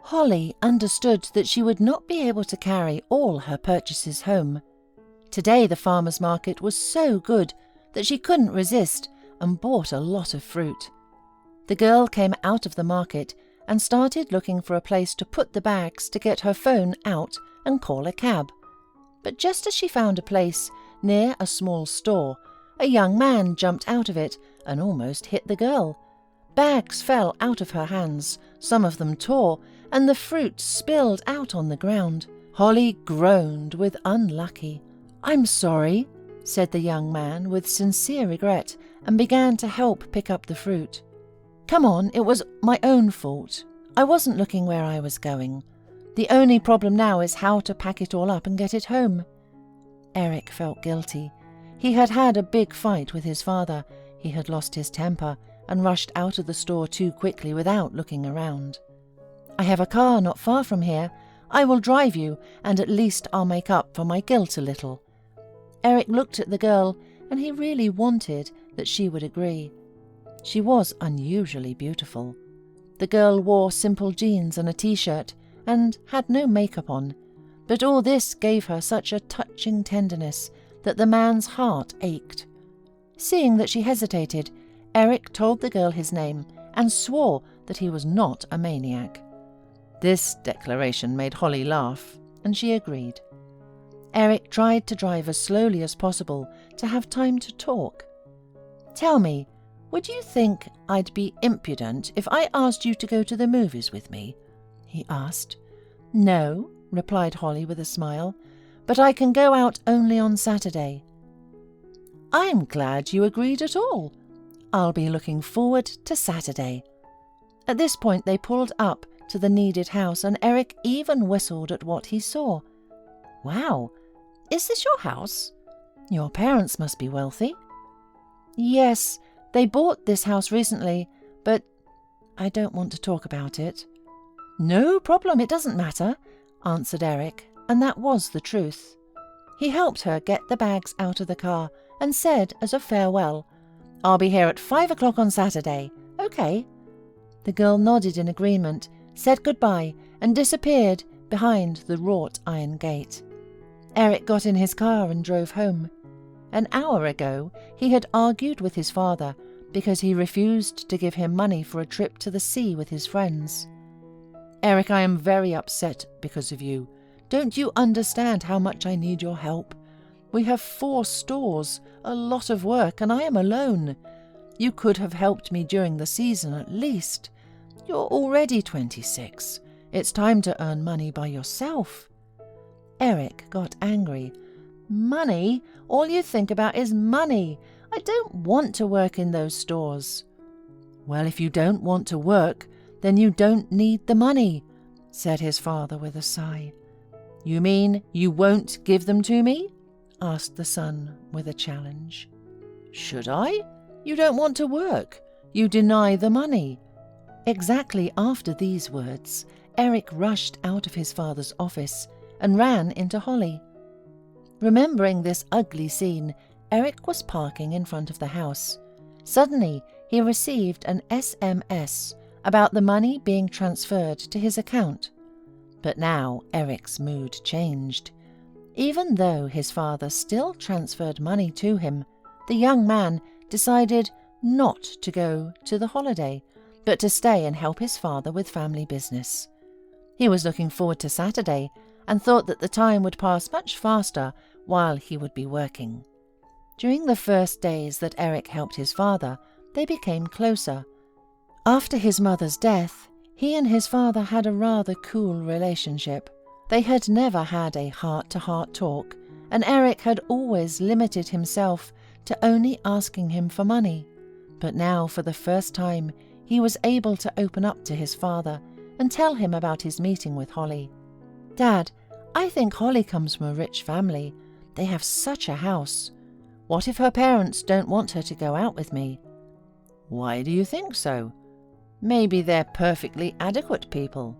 Holly understood that she would not be able to carry all her purchases home. Today the farmer's market was so good that she couldn't resist and bought a lot of fruit. The girl came out of the market and started looking for a place to put the bags to get her phone out and call a cab. But just as she found a place near a small store, a young man jumped out of it and almost hit the girl. Bags fell out of her hands, some of them tore, and the fruit spilled out on the ground. Holly groaned with unlucky. "I'm sorry," said the young man with sincere regret, and began to help pick up the fruit. "Come on, it was my own fault. I wasn't looking where I was going. The only problem now is how to pack it all up and get it home." Eric felt guilty. He had had a big fight with his father. He had lost his temper and rushed out of the store too quickly without looking around. "I have a car not far from here. I will drive you, and at least I'll make up for my guilt a little." Eric looked at the girl, and he really wanted that she would agree. She was unusually beautiful. The girl wore simple jeans and a t-shirt and had no makeup on, but all this gave her such a touching tenderness that the man's heart ached. Seeing that she hesitated, Eric told the girl his name and swore that he was not a maniac. This declaration made Holly laugh, and she agreed. Eric tried to drive as slowly as possible to have time to talk. "Tell me, would you think I'd be impudent if I asked you to go to the movies with me?" he asked. "No," replied Holly with a smile, "but I can go out only on Saturday." "I'm glad you agreed at all. I'll be looking forward to Saturday." At this point they pulled up to the needed house, and Eric even whistled at what he saw. "Wow, is this your house? Your parents must be wealthy." "Yes, they bought this house recently, but I don't want to talk about it." "No problem, it doesn't matter," answered Eric, and that was the truth. He helped her get the bags out of the car and said as a farewell, "I'll be here at 5 o'clock on Saturday. Okay." The girl nodded in agreement, said goodbye, and disappeared behind the wrought iron gate. Eric got in his car and drove home. An hour ago, he had argued with his father because he refused to give him money for a trip to the sea with his friends. "Eric, I am very upset because of you. Don't you understand how much I need your help? We have 4 stores, a lot of work, and I am alone. You could have helped me during the season at least. You're already 26. It's time to earn money by yourself." Eric got angry. "Money? All you think about is money. I don't want to work in those stores." "Well, if you don't want to work, then you don't need the money," said his father with a sigh. "You mean you won't give them to me?" asked the son with a challenge. "Should I? You don't want to work. You deny the money." Exactly after these words, Eric rushed out of his father's office and ran into Holly. Remembering this ugly scene, Eric was parking in front of the house. Suddenly, he received an SMS about the money being transferred to his account. But now Eric's mood changed. Even though his father still transferred money to him, the young man decided not to go to the holiday, but to stay and help his father with family business. He was looking forward to Saturday and thought that the time would pass much faster while he would be working. During the first days that Eric helped his father, they became closer. After his mother's death, he and his father had a rather cool relationship. They had never had a heart-to-heart talk, and Eric had always limited himself to only asking him for money. But now, for the first time, he was able to open up to his father and tell him about his meeting with Holly. "Dad, I think Holly comes from a rich family. They have such a house. What if her parents don't want her to go out with me?" "Why do you think so? Maybe they're perfectly adequate people."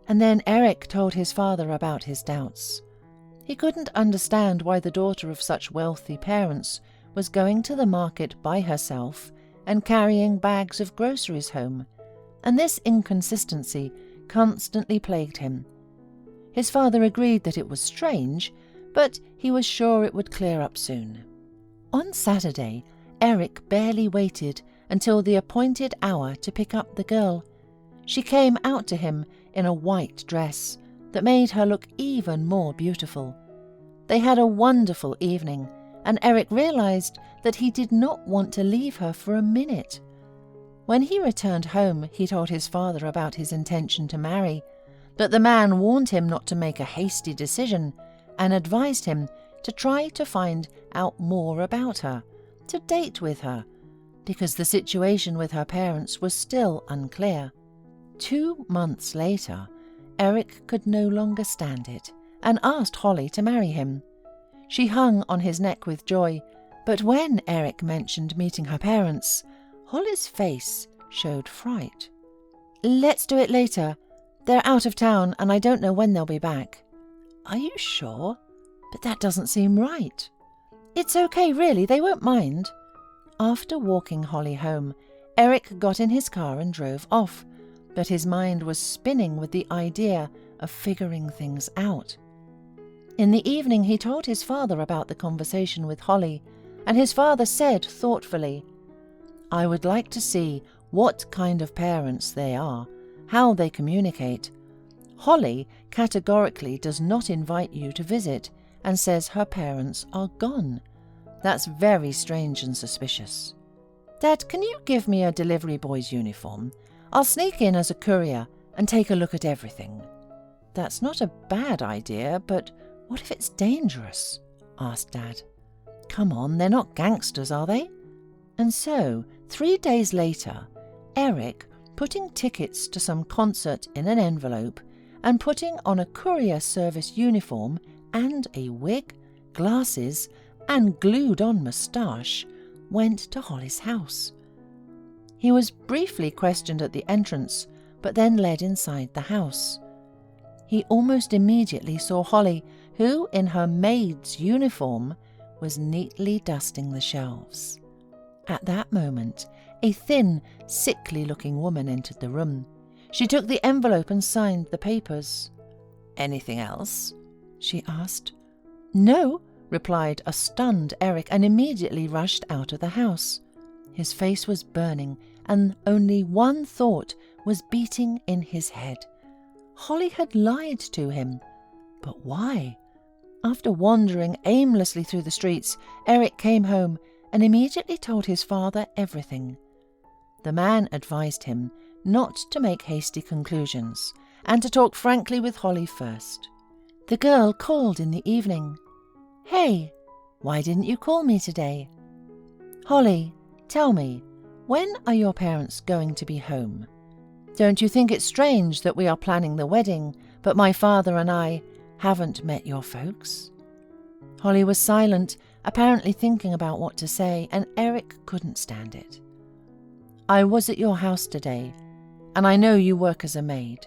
And then Eric told his father about his doubts. He couldn't understand why the daughter of such wealthy parents was going to the market by herself and carrying bags of groceries home, and this inconsistency constantly plagued him. His father agreed that it was strange, but he was sure it would clear up soon. On Saturday, Eric barely waited until the appointed hour to pick up the girl. She came out to him in a white dress that made her look even more beautiful. They had a wonderful evening, and Eric realized that he did not want to leave her for a minute. When he returned home, he told his father about his intention to marry, but the man warned him not to make a hasty decision and advised him to try to find out more about her, to date with her, because the situation with her parents was still unclear. 2 months later, Eric could no longer stand it and asked Holly to marry him. She hung on his neck with joy, but when Eric mentioned meeting her parents, Holly's face showed fright. "Let's do it later. They're out of town and I don't know when they'll be back." "Are you sure? But that doesn't seem right." "It's okay, really, they won't mind." After walking Holly home, Eric got in his car and drove off, but his mind was spinning with the idea of figuring things out. In the evening he told his father about the conversation with Holly, and his father said thoughtfully, "I would like to see what kind of parents they are, how they communicate. Holly categorically does not invite you to visit and says her parents are gone. That's very strange and suspicious. Dad, can you give me a delivery boy's uniform? I'll sneak in as a courier and take a look at everything." "That's not a bad idea, but what if it's dangerous?" asked Dad. "Come on, they're not gangsters, are they?" And so, 3 days later, Eric, putting tickets to some concert in an envelope and putting on a courier service uniform and a wig, glasses, and glued-on moustache, went to Holly's house. He was briefly questioned at the entrance, but then led inside the house. He almost immediately saw Holly, who, in her maid's uniform, was neatly dusting the shelves. At that moment, a thin, sickly-looking woman entered the room. She took the envelope and signed the papers. "Anything else?" she asked. "No," replied a stunned Eric, and immediately rushed out of the house. His face was burning, and only one thought was beating in his head. Holly had lied to him. But why? After wandering aimlessly through the streets, Eric came home and immediately told his father everything. The man advised him not to make hasty conclusions and to talk frankly with Holly first. The girl called in the evening. "Hey, why didn't you call me today?" "Holly, tell me, when are your parents going to be home? Don't you think it's strange that we are planning the wedding, but my father and I haven't met your folks?" Holly was silent, apparently thinking about what to say, and Eric couldn't stand it. "I was at your house today, and I know you work as a maid."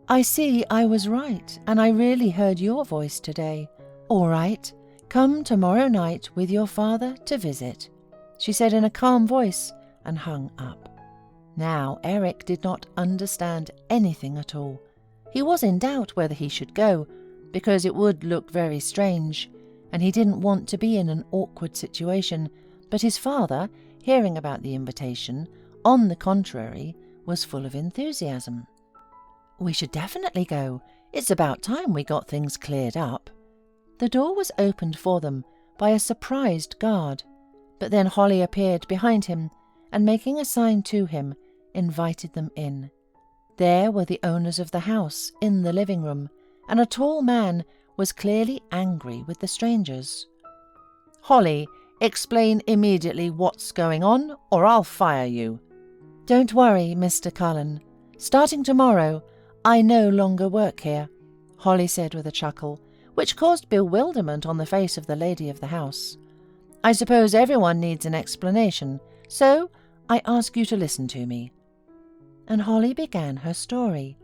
"I see I was right, and I really heard your voice today. All right, come tomorrow night with your father to visit," she said in a calm voice, and hung up. Now Eric did not understand anything at all. He was in doubt whether he should go, because it would look very strange, and he didn't want to be in an awkward situation, but his father, hearing about the invitation, on the contrary, was full of enthusiasm. "We should definitely go. It's about time we got things cleared up." The door was opened for them by a surprised guard, but then Holly appeared behind him and, making a sign to him, invited them in. There were the owners of the house in the living room, and a tall man was clearly angry with the strangers. "Holly, explain immediately what's going on, or I'll fire you." "Don't worry, Mr. Cullen. Starting tomorrow, I no longer work here," Holly said with a chuckle, which caused bewilderment on the face of the lady of the house. "I suppose everyone needs an explanation, so I ask you to listen to me." And Holly began her story.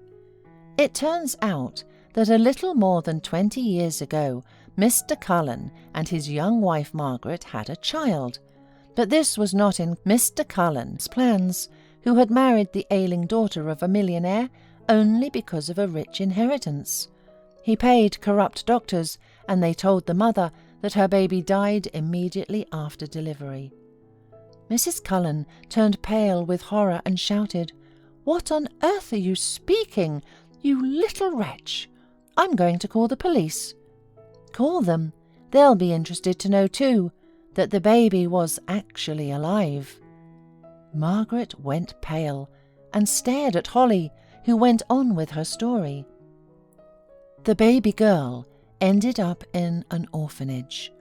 It turns out that a little more than 20 years ago, Mr. Cullen and his young wife Margaret had a child, but this was not in Mr. Cullen's plans, who had married the ailing daughter of a millionaire only because of a rich inheritance. He paid corrupt doctors, and they told the mother that her baby died immediately after delivery. Mrs. Cullen turned pale with horror and shouted, "What on earth are you speaking, you little wretch? I'm going to call the police." "Call them. They'll be interested to know too that the baby was actually alive." Margaret went pale and stared at Holly, who went on with her story. The baby girl ended up in an orphanage.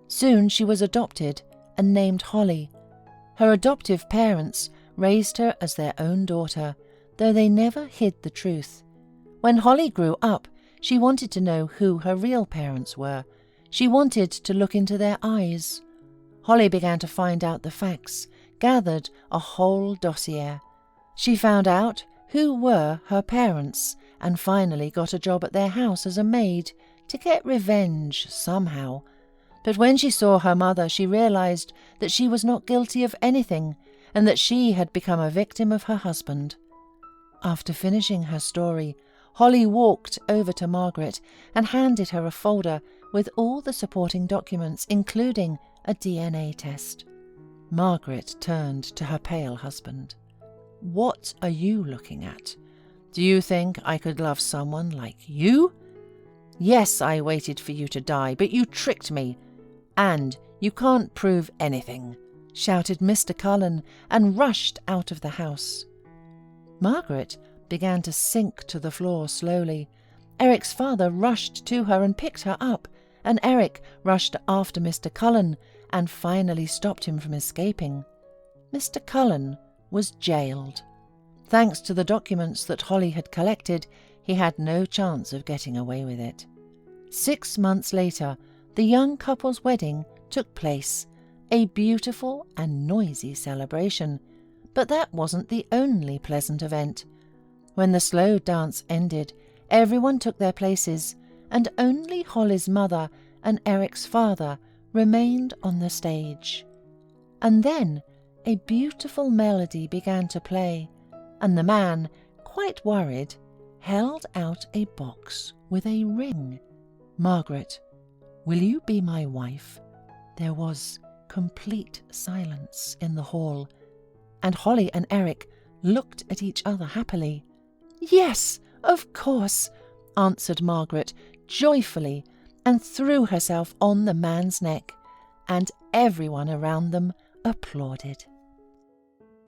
Soon she was adopted and named Holly. Her adoptive parents raised her as their own daughter, though they never hid the truth. When Holly grew up, she wanted to know who her real parents were. She wanted to look into their eyes. Holly began to find out the facts, gathered a whole dossier. She found out who were her parents and finally got a job at their house as a maid to get revenge somehow. But when she saw her mother, she realized that she was not guilty of anything and that she had become a victim of her husband. After finishing her story, Holly walked over to Margaret and handed her a folder with all the supporting documents, including a DNA test. Margaret turned to her pale husband. "What are you looking at? Do you think I could love someone like you? Yes, I waited for you to die, but you tricked me. And you can't prove anything," shouted Mr. Cullen and rushed out of the house. Margaret began to sink to the floor slowly. Eric's father rushed to her and picked her up, and Eric rushed after Mr. Cullen and finally stopped him from escaping. Mr. Cullen was jailed. Thanks to the documents that Holly had collected, he had no chance of getting away with it. 6 months later, the young couple's wedding took place, a beautiful and noisy celebration. But that wasn't the only pleasant event. When the slow dance ended, everyone took their places, and only Holly's mother and Eric's father remained on the stage. And then a beautiful melody began to play, and the man, quite worried, held out a box with a ring. "Margaret, will you be my wife?" There was complete silence in the hall, and Holly and Eric looked at each other happily. "Yes, of course," answered Margaret joyfully, and threw herself on the man's neck, and everyone around them applauded.